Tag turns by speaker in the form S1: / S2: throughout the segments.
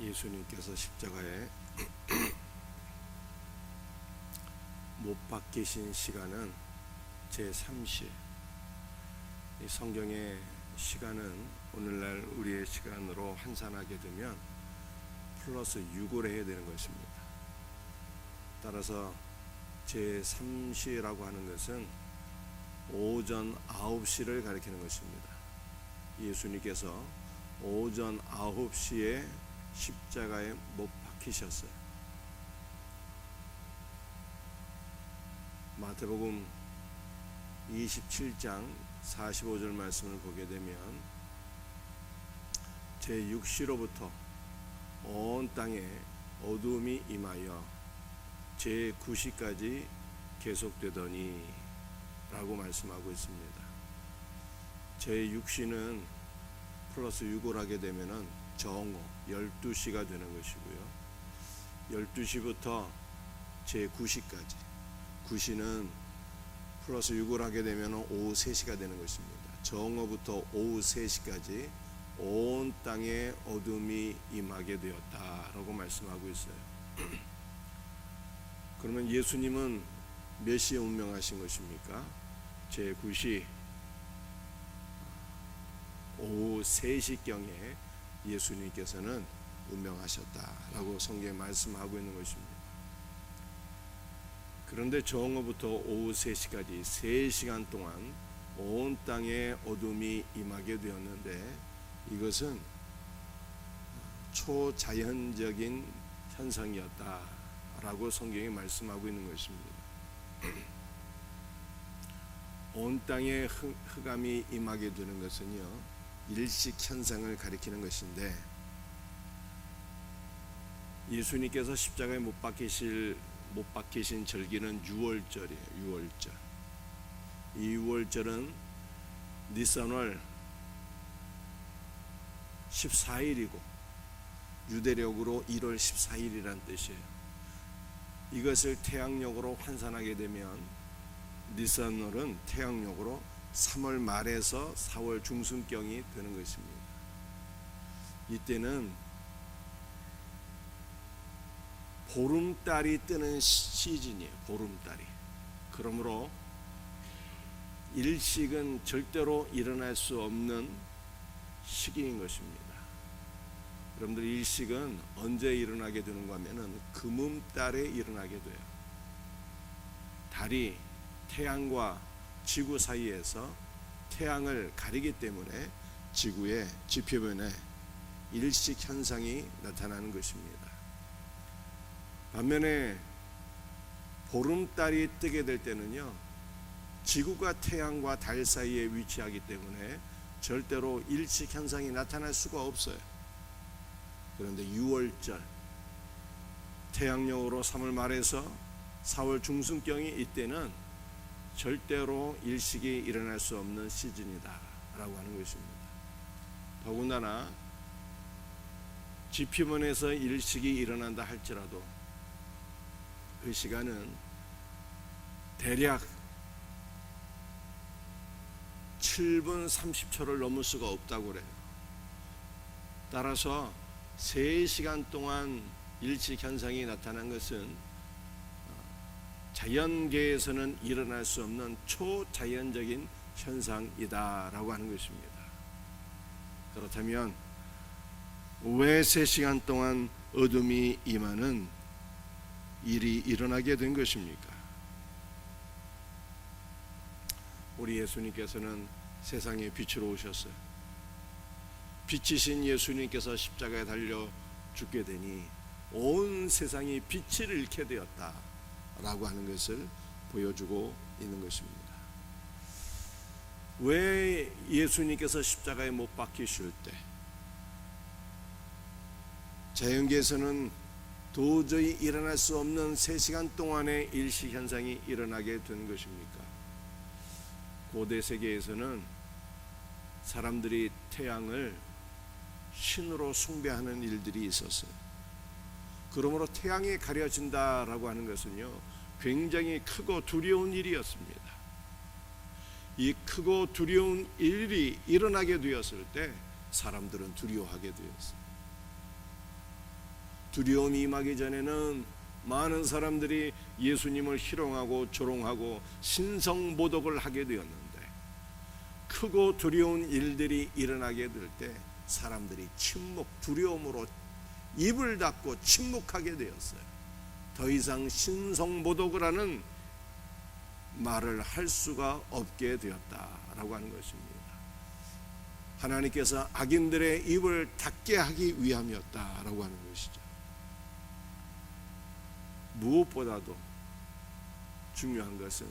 S1: 예수님께서 십자가에 못 박히신 시간은 제3시. 이 성경의 시간은 오늘날 우리의 시간으로 환산하게 되면 플러스 6을 해야 되는 것입니다. 따라서 제3시라고 하는 것은 오전 9시를 가리키는 것입니다. 예수님께서 오전 9시에 십자가에 못 박히셨어요. 마태복음 27장 45절 말씀을 보게 되면 제6시로부터 온 땅에 어두움이 임하여 제9시까지 계속되더니 라고 말씀하고 있습니다. 제6시는 플러스 6을 하게 되면 정오 12시가 되는 것이고요. 12시부터 제9시까지 9시는 플러스 6을 하게 되면 오후 3시가 되는 것입니다. 정오부터 오후 3시까지 온 땅에 어둠이 임하게 되었다라고 말씀하고 있어요. 그러면 예수님은 몇 시에 운명하신 것입니까? 제9시 오후 3시경에 예수님께서는 운명하셨다라고 성경에 말씀하고 있는 것입니다. 그런데 정오부터 오후 3시까지 3시간 동안 온 땅에 어둠이 임하게 되었는데 이것은 초자연적인 현상이었다라고 성경이 말씀하고 있는 것입니다. 온 땅에 흑암이 임하게 되는 것은요, 일식 현상을 가리키는 것인데 예수님께서 십자가에 못 박히신 절기는 유월절이에요. 유월절. 이 유월절은 니산월 14일이고 유대력으로 1월 14일이란 뜻이에요. 이것을 태양력으로 환산하게 되면 니산월은 태양력으로 3월 말에서 4월 중순경이 되는 것입니다. 이때는 보름달이 뜨는 시즌이에요. 보름달이. 그러므로 일식은 절대로 일어날 수 없는 시기인 것입니다. 여러분들 일식은 언제 일어나게 되는가 하면은 금음달에 일어나게 돼요. 달이 태양과 지구 사이에서 태양을 가리기 때문에 지구의 지표면에 일식 현상이 나타나는 것입니다. 반면에 보름달이 뜨게 될 때는요, 지구가 태양과 달 사이에 위치하기 때문에 절대로 일식 현상이 나타날 수가 없어요. 그런데 6월절 태양력으로 3월 말에서 4월 중순경이 이때는 절대로 일식이 일어날 수 없는 시즌이다 라고 하는 것입니다. 더군다나 지표면에서 일식이 일어난다 할지라도 그 시간은 대략 7분 30초를 넘을 수가 없다고 그래요. 따라서 3시간 동안 일식 현상이 나타난 것은 자연계에서는 일어날 수 없는 초자연적인 현상이다라고 하는 것입니다. 그렇다면 왜 3시간 동안 어둠이 임하는 일이 일어나게 된 것입니까? 우리 예수님께서는 세상에 빛으로 오셨어요. 빛이신 예수님께서 십자가에 달려 죽게 되니 온 세상이 빛을 잃게 되었다라고 하는 것을 보여주고 있는 것입니다. 왜 예수님께서 십자가에 못 박히실 때 자연계에서는 도저히 일어날 수 없는 3시간 동안의 일식 현상이 일어나게 된 것입니까? 고대 세계에서는 사람들이 태양을 신으로 숭배하는 일들이 있었어요. 그러므로 태양이 가려진다라고 하는 것은요, 굉장히 크고 두려운 일이었습니다. 이 크고 두려운 일이 일어나게 되었을 때 사람들은 두려워하게 되었어요. 두려움이 임하기 전에는 많은 사람들이 예수님을 희롱하고 조롱하고 신성모독을 하게 되었는데, 크고 두려운 일들이 일어나게 될 때 사람들이 두려움으로 입을 닫고 침묵하게 되었어요. 더 이상 신성모독을 하는 말을 할 수가 없게 되었다라고 하는 것입니다. 하나님께서 악인들의 입을 닫게 하기 위함이었다라고 하는 것이죠. 무엇보다도 중요한 것은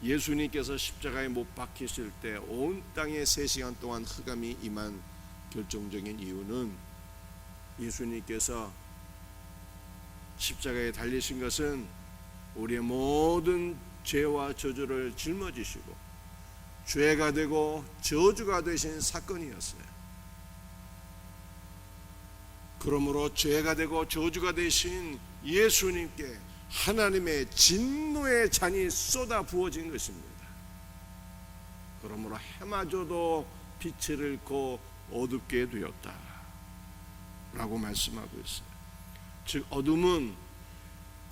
S1: 예수님께서 십자가에 못 박히실 때 온 땅에 3시간 동안 흑암이 임한 결정적인 이유는, 예수님께서 십자가에 달리신 것은 우리의 모든 죄와 저주를 짊어지시고 죄가 되고 저주가 되신 사건이었어요. 그러므로 죄가 되고 저주가 되신 예수님께 하나님의 진노의 잔이 쏟아 부어진 것입니다. 그러므로 해마저도 빛을 잃고 어둡게 되었다 라고 말씀하고 있어요. 즉 어둠은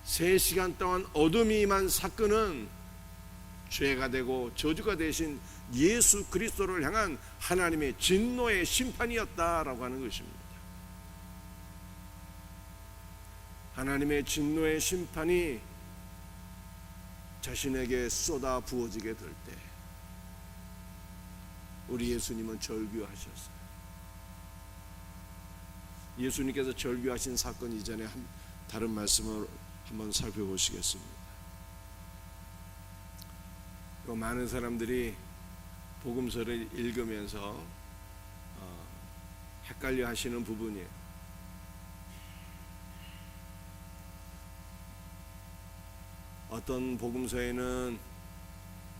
S1: 3시간 동안 어둠이 임한 사건은 죄가 되고 저주가 되신 예수 그리스도를 향한 하나님의 진노의 심판이었다라고 하는 것입니다. 하나님의 진노의 심판이 자신에게 쏟아 부어지게 될 때 우리 예수님은 절규하셨어요. 예수님께서 절규하신 사건 이전에 다른 말씀을 한번 살펴보시겠습니다. 많은 사람들이 복음서를 읽으면서 헷갈려 하시는 부분이에요. 어떤 복음서에는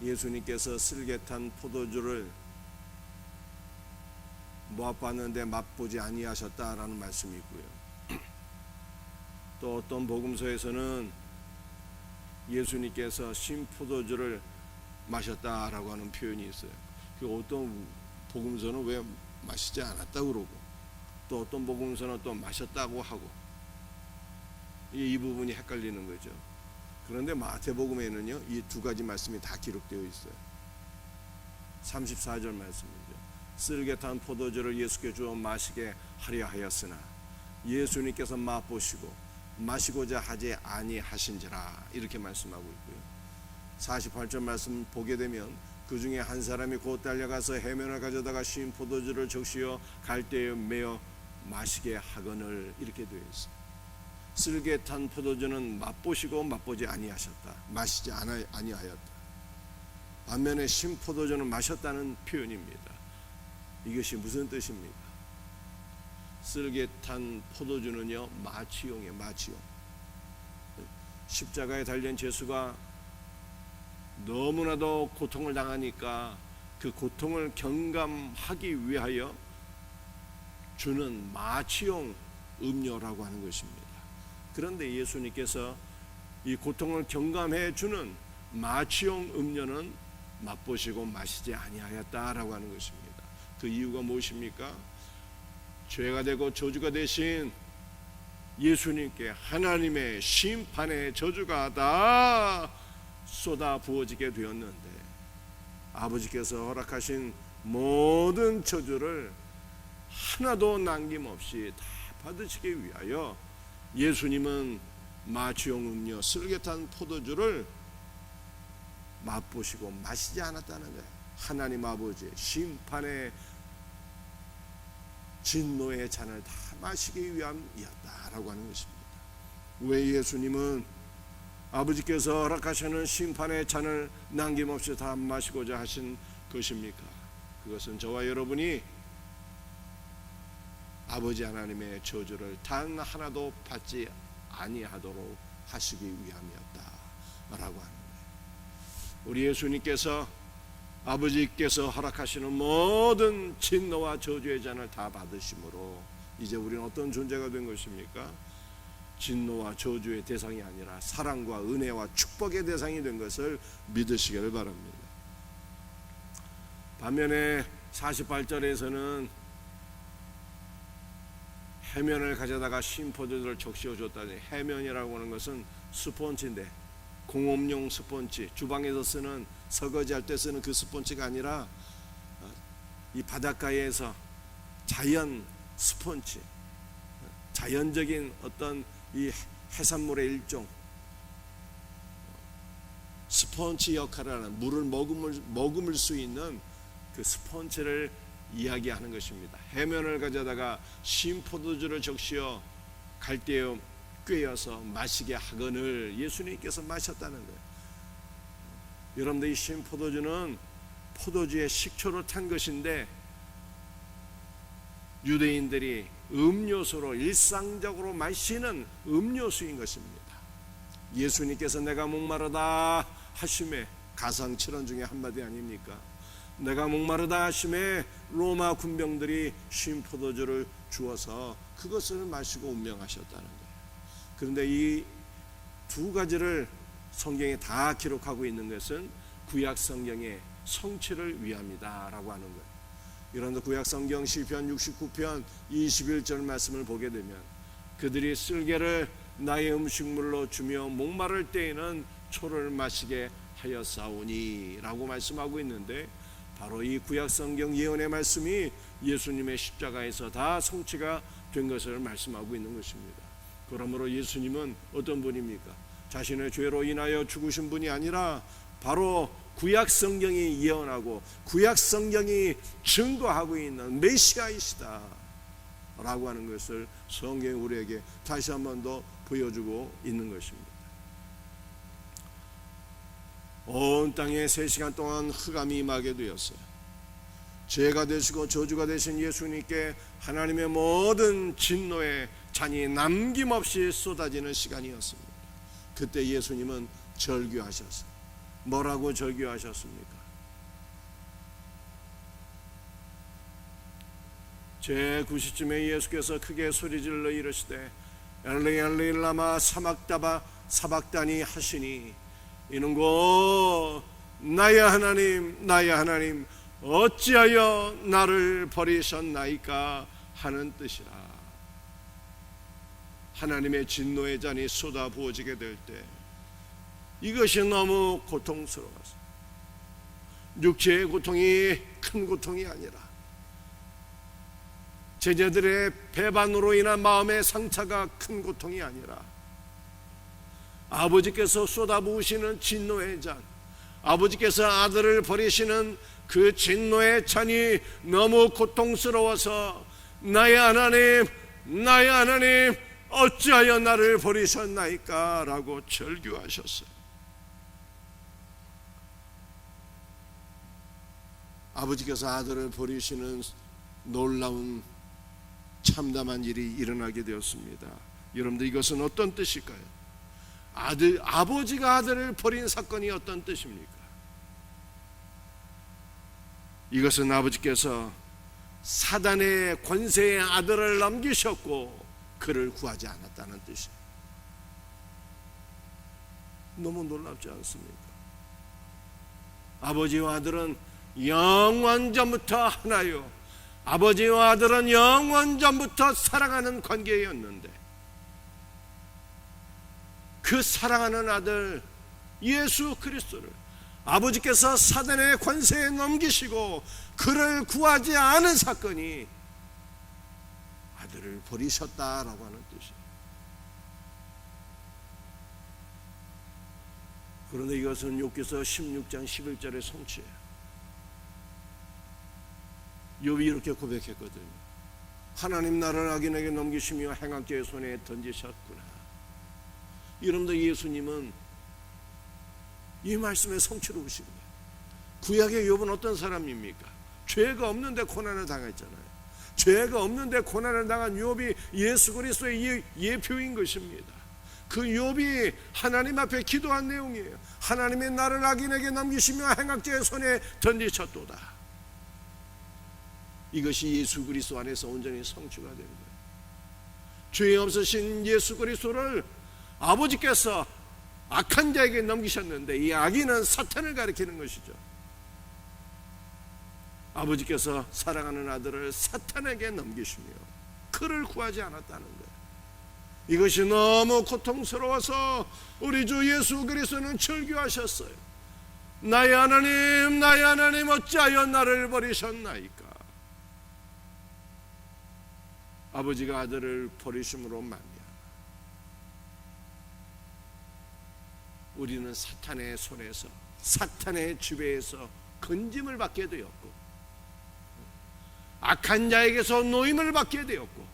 S1: 예수님께서 슬개탄 포도주를 모압봤는데 맛보지 아니하셨다라는 말씀이 있고요. 또 어떤 복음서에서는 예수님께서 신 포도주를 마셨다라고 하는 표현이 있어요. 어떤 복음서는 왜 마시지 않았다고 그러고, 또 어떤 복음서는 또 마셨다고 하고, 이 부분이 헷갈리는 거죠. 그런데 마태복음에는요, 이 두 가지 말씀이 다 기록되어 있어요. 34절 말씀이죠. 쓸개탄 포도주를 예수께 주어 마시게 하려 하였으나 예수님께서 맛보시고 마시고자 하지 아니하신지라, 이렇게 말씀하고 있고요. 48절 말씀 보게 되면 그 중에 한 사람이 곧 달려가서 해면을 가져다가 신 포도주를 적시어 갈대에 메어 마시게 하거늘, 이렇게 되어 있어요. 쓸개탄 포도주는 맛보시고 맛보지 아니하셨다, 마시지 아니하였다. 반면에 신 포도주는 마셨다는 표현입니다. 이것이 무슨 뜻입니까? 쓸개탄 포도주는요, 마취용이에요. 마취용. 십자가에 달린 예수가 너무나도 고통을 당하니까 그 고통을 경감하기 위하여 주는 마취용 음료라고 하는 것입니다. 그런데 예수님께서 이 고통을 경감해 주는 마취용 음료는 맛보시고 마시지 아니하였다라고 하는 것입니다. 그 이유가 무엇입니까? 죄가 되고 저주가 되신 예수님께 하나님의 심판의 저주가 다 쏟아 부어지게 되었는데, 아버지께서 허락하신 모든 저주를 하나도 남김없이 다 받으시기 위하여 예수님은 마취용 음료 쓸개탄 포도주를 맛보시고 마시지 않았다는 거예요. 하나님 아버지의 심판의 진노의 잔을 다 마시기 위함이었다라고 하는 것입니다. 왜 예수님은 아버지께서 허락하시는 심판의 잔을 남김없이 다 마시고자 하신 것입니까? 그것은 저와 여러분이 아버지 하나님의 저주를 단 하나도 받지 아니하도록 하시기 위함이었다라고 하는 거예요. 우리 예수님께서 아버지께서 허락하시는 모든 진노와 저주의 잔을 다 받으심으로 이제 우리는 어떤 존재가 된 것입니까? 진노와 저주의 대상이 아니라 사랑과 은혜와 축복의 대상이 된 것을 믿으시기를 바랍니다. 반면에 48절에서는 해면을 가져다가 신 포도주를 적시어 줬다니, 해면이라고 하는 것은 스펀지인데 공업용 스펀지, 주방에서 쓰는 설거지할 때 쓰는 그 스펀지가 아니라 이 바닷가에서 자연 스펀지, 자연적인 어떤 이 해산물의 일종, 스펀지 역할을 하는, 물을 머금을 수 있는 그 스펀지를 이야기하는 것입니다. 해면을 가져다가 신 포도주를 적시어 갈대에 꿰어서 마시게 하거늘 예수님께서 마셨다는 거예요. 여러분들, 이 신 포도주는 포도주에 식초를 탄 것인데 유대인들이 음료수로 일상적으로 마시는 음료수인 것입니다. 예수님께서 내가 목마르다 하심에, 가상칠언 중에 한마디 아닙니까? 내가 목마르다 하심에 로마 군병들이 신 포도주를 주어서 그것을 마시고 운명하셨다는 거예요. 그런데 이 두 가지를 성경에 다 기록하고 있는 것은 구약 성경의 성취를 위함이다라고 하는 거예요. 여러분들, 구약 성경 시편 69편 21절 말씀을 보게 되면 그들이 쓸개를 나의 음식물로 주며 목마를 때에는 초를 마시게 하였사오니 라고 말씀하고 있는데, 바로 이 구약 성경 예언의 말씀이 예수님의 십자가에서 다 성취가 된 것을 말씀하고 있는 것입니다. 그러므로 예수님은 어떤 분입니까? 자신의 죄로 인하여 죽으신 분이 아니라 바로 구약 성경이 예언하고 구약 성경이 증거하고 있는 메시아이시다 라고 하는 것을 성경이 우리에게 다시 한 번 더 보여주고 있는 것입니다. 온 땅에 3시간 동안 흑암이 임하게 되었어요. 죄가 되시고 저주가 되신 예수님께 하나님의 모든 진노의 잔이 남김없이 쏟아지는 시간이었습니다. 그때 예수님은 절규하셨어요. 뭐라고 절규하셨습니까? 제9시쯤에 예수께서 크게 소리질러 이르시되 엘리 엘리 라마 사박다니 하시니, 이는 곧 나의 하나님 나의 하나님 어찌하여 나를 버리셨나이까 하는 뜻이라. 하나님의 진노의 잔이 쏟아 부어지게 될 때 이것이 너무 고통스러워서, 육체의 고통이 큰 고통이 아니라 제자들의 배반으로 인한 마음의 상처가 큰 고통이 아니라 아버지께서 쏟아부으시는 진노의 잔, 아버지께서 아들을 버리시는 그 진노의 잔이 너무 고통스러워서 나의 하나님 나의 하나님 어찌하여 나를 버리셨나이까 라고 절규하셨어요. 아버지께서 아들을 버리시는 놀라운 참담한 일이 일어나게 되었습니다. 여러분들, 이것은 어떤 뜻일까요? 아버지가 아들을 버린 사건이 어떤 뜻입니까? 이것은 아버지께서 사단의 권세의 아들을 넘기셨고 그를 구하지 않았다는 뜻이에요. 너무 놀랍지 않습니까? 아버지와 아들은 영원전부터 하나요, 아버지와 아들은 영원전부터 사랑하는 관계였는데, 그 사랑하는 아들 예수 그리스도를 아버지께서 사단의 권세에 넘기시고 그를 구하지 않은 사건이 아들을 버리셨다라고 하는 뜻이에요. 그런데 이것은 욥기서 16장 11절의 성취예요. 욥이 이렇게 고백했거든요. 하나님 나를 악인에게 넘기시며 행악자의 손에 던지셨구나. 여러분들, 예수님은 이 말씀의 성취로 오신 거예요. 구약의 욥은 어떤 사람입니까? 죄가 없는데 고난을 당했잖아요. 죄가 없는데 고난을 당한 욥이 예수 그리스도의 예표인 것입니다. 그 욥이 하나님 앞에 기도한 내용이에요. 하나님의 나를 악인에게 넘기시며 행악자의 손에 던지셨도다. 이것이 예수 그리스도 안에서 온전히 성취가 된 거예요. 죄 없으신 예수 그리스도를 아버지께서 악한 자에게 넘기셨는데, 이 악인은 사탄을 가리키는 것이죠. 아버지께서 사랑하는 아들을 사탄에게 넘기시며 그를 구하지 않았다는 거예요. 이것이 너무 고통스러워서 우리 주 예수 그리스도는 절규하셨어요. 나의 하나님 어찌하여 나를 버리셨나이까. 아버지가 아들을 버리심으로 말미암아 우리는 사탄의 손에서, 사탄의 지배에서 건짐을 받게 되었고, 악한 자에게서 노임을 받게 되었고,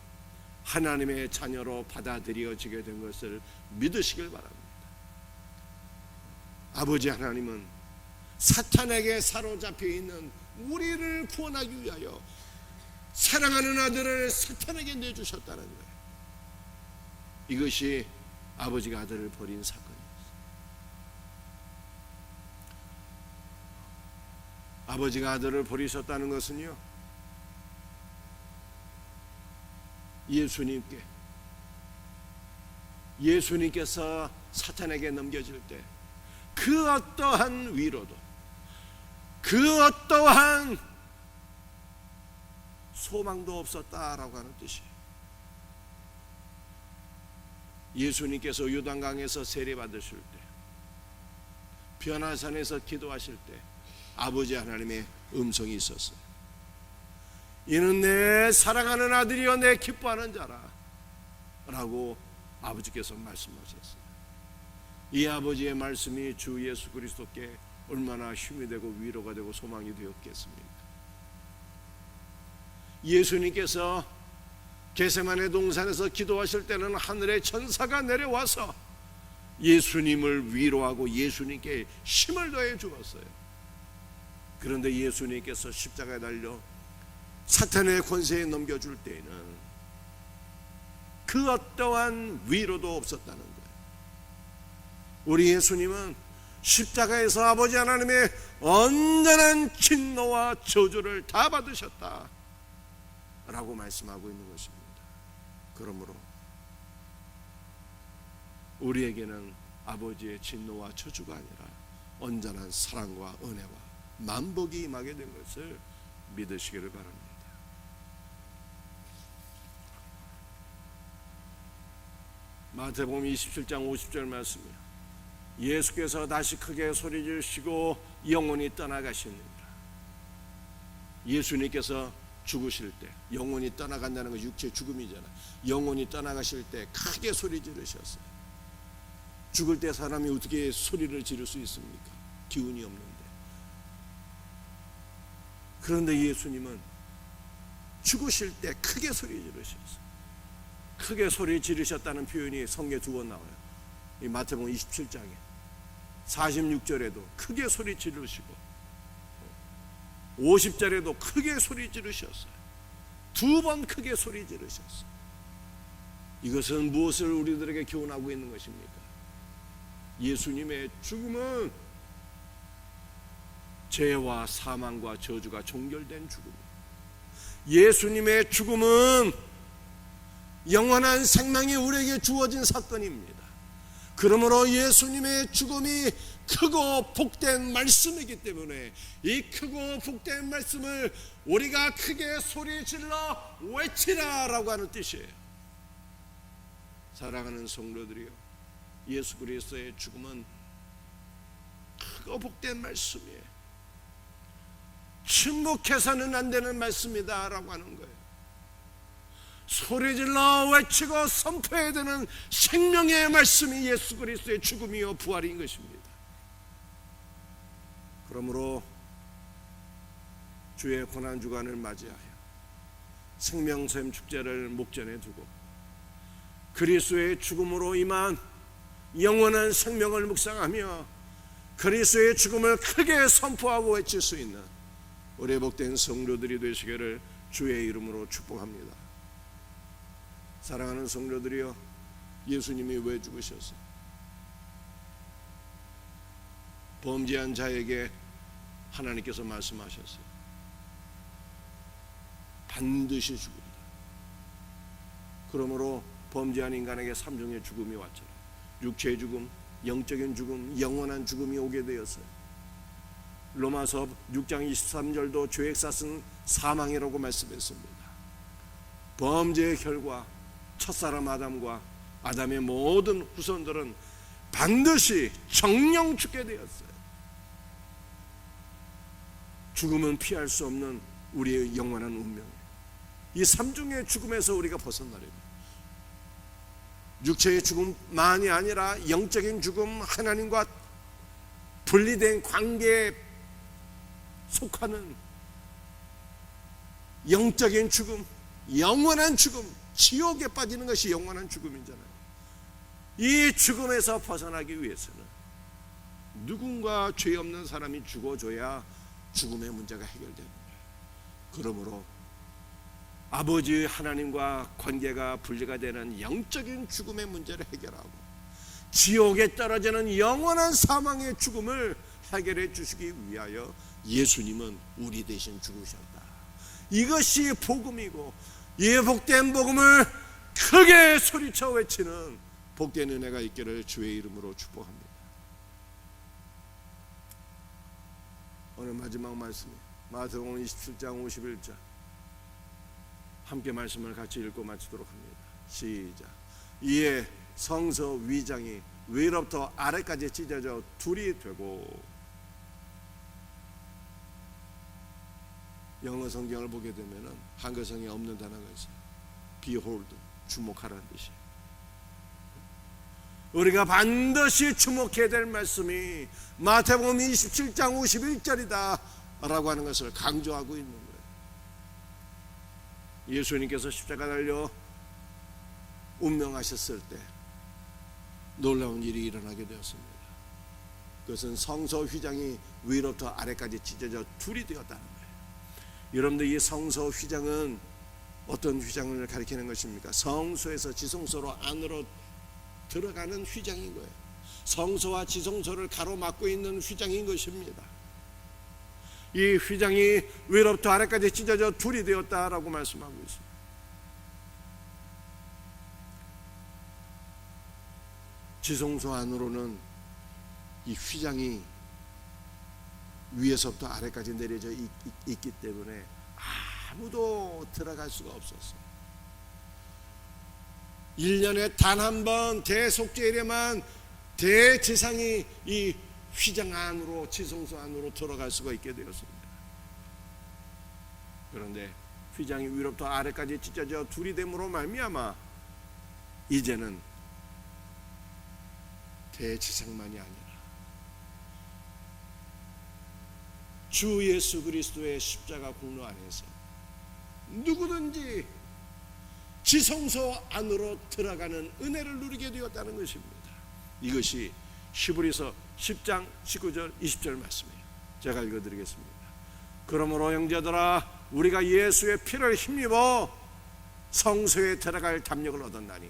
S1: 하나님의 자녀로 받아들여지게 된 것을 믿으시길 바랍니다. 아버지 하나님은 사탄에게 사로잡혀 있는 우리를 구원하기 위하여 사랑하는 아들을 사탄에게 내주셨다는 거예요. 이것이 아버지가 아들을 버린 사건이었어요. 아버지가 아들을 버리셨다는 것은요, 예수님께서 사탄에게 넘겨질 때 그 어떠한 위로도, 그 어떠한 소망도 없었다라고 하는 뜻이에요. 예수님께서 요단강에서 세례받으실 때, 변화산에서 기도하실 때 아버지 하나님의 음성이 있었어요. 이는 내 사랑하는 아들이여 내 기뻐하는 자라 라고 아버지께서 말씀하셨어요. 이 아버지의 말씀이 주 예수 그리스도께 얼마나 힘이 되고 위로가 되고 소망이 되었겠습니까? 예수님께서 겟세마네 동산에서 기도하실 때는 하늘의 천사가 내려와서 예수님을 위로하고 예수님께 힘을 더해 주었어요. 그런데 예수님께서 십자가에 달려 사탄의 권세에 넘겨줄 때에는 그 어떠한 위로도 없었다는 거예요. 우리 예수님은 십자가에서 아버지 하나님의 온전한 진노와 저주를 다 받으셨다 라고 말씀하고 있는 것입니다. 그러므로 우리에게는 아버지의 진노와 저주가 아니라 온전한 사랑과 은혜와 만복이 임하게 된 것을 믿으시기를 바랍니다. 마태복음 27장 50절 말씀이요, 예수께서 다시 크게 소리 지르시고 영혼이 떠나가십니다. 예수님께서 죽으실 때, 영혼이 떠나간다는 건 육체 죽음이잖아요. 영혼이 떠나가실 때 크게 소리 지르셨어요. 죽을 때 사람이 어떻게 소리를 지를 수 있습니까? 기운이 없는데. 그런데 예수님은 죽으실 때 크게 소리 지르셨어요. 크게 소리 지르셨다는 표현이 성경에 2번 나와요. 이 마태복음 27장에 46절에도 크게 소리 지르시고 50절에도 크게 소리 지르셨어요. 2번 크게 소리 지르셨어요. 이것은 무엇을 우리들에게 교훈하고 있는 것입니까? 예수님의 죽음은 죄와 사망과 저주가 종결된 죽음이에요. 예수님의 죽음은 영원한 생명이 우리에게 주어진 사건입니다. 그러므로 예수님의 죽음이 크고 복된 말씀이기 때문에 이 크고 복된 말씀을 우리가 크게 소리질러 외치라라고 하는 뜻이에요. 사랑하는 성도들이요, 예수 그리스도의 죽음은 크고 복된 말씀이에요. 침묵해서는 안 되는 말씀이다 라고 하는 거예요. 소리질러 외치고 선포해야 되는 생명의 말씀이 예수 그리스도의 죽음이요 부활인 것입니다. 그러므로 주의 고난주간을 맞이하여 생명샘 축제를 목전에 두고 그리스도의 죽음으로 임한 영원한 생명을 묵상하며 그리스도의 죽음을 크게 선포하고 외칠 수 있는 우리 복된 성도들이 되시기를 주의 이름으로 축복합니다. 사랑하는 성도들이여, 예수님이 왜 죽으셨어요? 범죄한 자에게 하나님께서 말씀하셨어요. 반드시 죽는다. 그러므로 범죄한 인간에게 3종의 죽음이 왔잖아요. 육체의 죽음, 영적인 죽음, 영원한 죽음이 오게 되었어요. 로마서 6장 23절도 죄의 값은 사망이라고 말씀했습니다. 범죄의 결과 첫사람 아담과 아담의 모든 후손들은 반드시 정령 죽게 되었어요. 죽음은 피할 수 없는 우리의 영원한 운명이에요. 이 삼중의 죽음에서 우리가 벗어나려면 육체의 죽음만이 아니라 영적인 죽음, 하나님과 분리된 관계에 속하는 영적인 죽음, 영원한 죽음, 지옥에 빠지는 것이 영원한 죽음이잖아요. 이 죽음에서 벗어나기 위해서는 누군가 죄 없는 사람이 죽어줘야 죽음의 문제가 해결되는 거예요. 그러므로 아버지 하나님과 관계가 분리가 되는 영적인 죽음의 문제를 해결하고 지옥에 떨어지는 영원한 사망의 죽음을 해결해 주시기 위하여 예수님은 우리 대신 죽으셨다. 이것이 복음이고, 이 복된 복음을 크게 소리쳐 외치는 복된 은혜가 있기를 주의 이름으로 축복합니다. 오늘 마지막 말씀이 마태복음 27장 51절 함께 말씀을 같이 읽고 마치도록 합니다. 시작. 이에 성서 위장이 위로부터 아래까지 찢어져 둘이 되고, 영어 성경을 보게 되면은 한글 성경에 없는 단어가 있어요. Behold, 주목하라는 뜻이에요. 우리가 반드시 주목해야 될 말씀이 마태복음 27장 51절이다 라고 하는 것을 강조하고 있는 거예요. 예수님께서 십자가 달려 운명하셨을 때 놀라운 일이 일어나게 되었습니다. 그것은 성서 휘장이 위로부터 아래까지 찢어져 둘이 되었다는 거예요. 여러분들, 이 성서 휘장은 어떤 휘장을 가리키는 것입니까? 성소에서 지성소로 안으로 들어가는 휘장인 거예요. 성소와 지성소를 가로막고 있는 휘장인 것입니다. 이 휘장이 위로부터 아래까지 찢어져 둘이 되었다라고 말씀하고 있습니다. 지성소 안으로는 이 휘장이 위에서부터 아래까지 내려져 있기 때문에 아무도 들어갈 수가 없었어요. 1년에 단 한 번 대속죄일에만 대제사장이 이 휘장 안으로, 지성소 안으로 들어갈 수가 있게 되었습니다. 그런데 휘장이 위로부터 아래까지 찢어져 둘이 됨으로 말미암아 이제는 대제사장만이 아니라 주 예수 그리스도의 십자가 공로 안에서 누구든지 지성소 안으로 들어가는 은혜를 누리게 되었다는 것입니다. 이것이 히브리서 10장 19절 20절 말씀이에요. 제가 읽어드리겠습니다. 그러므로 형제들아, 우리가 예수의 피를 힘입어 성소에 들어갈 담력을 얻었나니,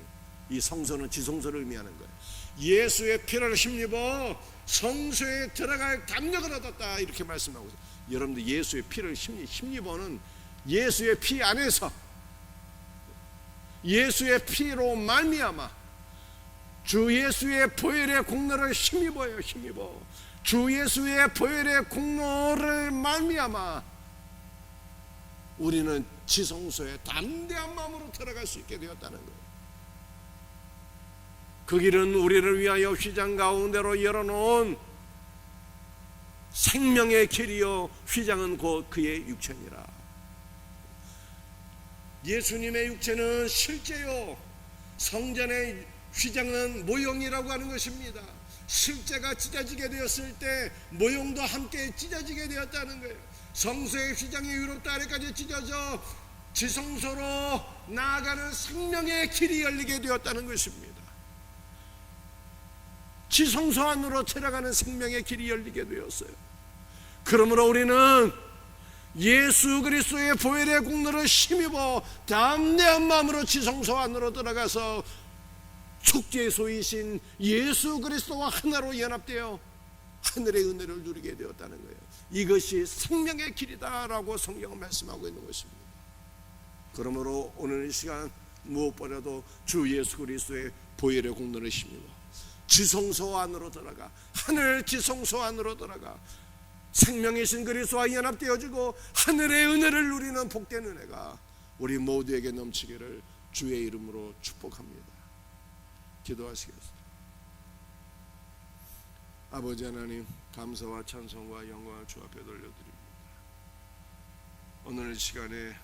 S1: 이 성소는 지성소를 의미하는 거예요. 예수의 피를 힘입어 성소에 들어갈 담력을 얻었다, 이렇게 말씀하고 있어요. 여러분들, 예수의 피를 힘입어는 예수의 피 안에서 예수의 피로 말미암아 주 예수의 보혈의 공로를 힘입어요. 힘입어 주 예수의 보혈의 공로를 말미암아 우리는 지성소에 담대한 마음으로 들어갈 수 있게 되었다는 거예요. 그 길은 우리를 위하여 휘장 가운데로 열어놓은 생명의 길이요, 휘장은 곧 그의 육체니라. 예수님의 육체는 실제요, 성전의 휘장은 모형이라고 하는 것입니다. 실제가 찢어지게 되었을 때 모형도 함께 찢어지게 되었다는 거예요. 성소의 휘장이 위로부터 아래까지 찢어져 지성소로 나아가는 생명의 길이 열리게 되었다는 것입니다. 지성소 안으로 들어가는 생명의 길이 열리게 되었어요. 그러므로 우리는 예수 그리스도의 보혈의 공로를 힘입어 담대한 마음으로 지성소 안으로 들어가서 속죄소이신 예수 그리스도와 하나로 연합되어 하늘의 은혜를 누리게 되었다는 거예요. 이것이 생명의 길이다라고 성경은 말씀하고 있는 것입니다. 그러므로 오늘 이 시간 무엇보다도 주 예수 그리스도의 보혈의 공로를 힘입어 지성소 안으로 들어가, 하늘 지성소 안으로 들어가 생명이신 그리스도와 연합되어지고 하늘의 은혜를 누리는 복된 은혜가 우리 모두에게 넘치기를 주의 이름으로 축복합니다. 기도하시겠습니다. 아버지 하나님, 감사와 찬송과 영광을 주 앞에 돌려드립니다. 오늘 시간에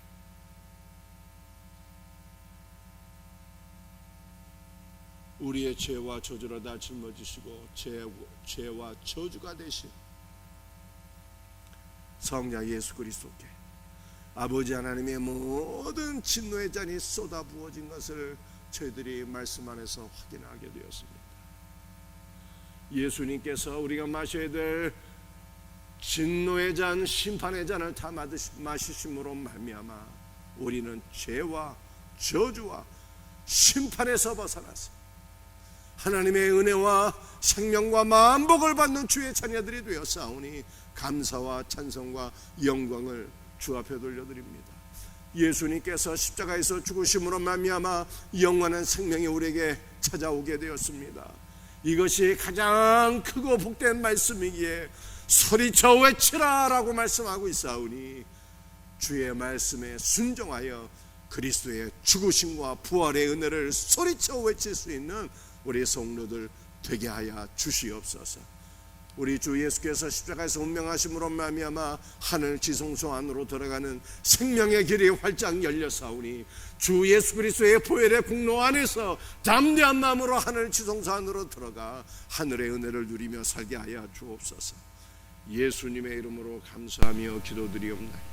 S1: 우리의 죄와 저주로 다 짊어지시고 죄와 저주가 되신 성자 예수 그리스도께 아버지 하나님의 모든 진노의 잔이 쏟아 부어진 것을 저희들이 말씀 안에서 확인하게 되었습니다. 예수님께서 우리가 마셔야 될 진노의 잔, 심판의 잔을 다 마시심으로 말미암아 우리는 죄와 저주와 심판에서 벗어나서 하나님의 은혜와 생명과 만복을 받는 주의 자녀들이 되었사오니 감사와 찬송과 영광을 주 앞에 돌려드립니다. 예수님께서 십자가에서 죽으심으로 말미암아 영원한 생명이 우리에게 찾아오게 되었습니다. 이것이 가장 크고 복된 말씀이기에 소리쳐 외치라 라고 말씀하고 있사오니 주의 말씀에 순종하여 그리스도의 죽으심과 부활의 은혜를 소리쳐 외칠 수 있는 우리 성도들 되게 하여 주시옵소서. 우리 주 예수께서 십자가에서 운명하심으로 말미암아 하늘 지성소 안으로 들어가는 생명의 길이 활짝 열렸사오니 주 예수 그리스도의 보혈의 공로 안에서 담대한 마음으로 하늘 지성소 안으로 들어가 하늘의 은혜를 누리며 살게 하여 주옵소서. 예수님의 이름으로 감사하며 기도드리옵나이다.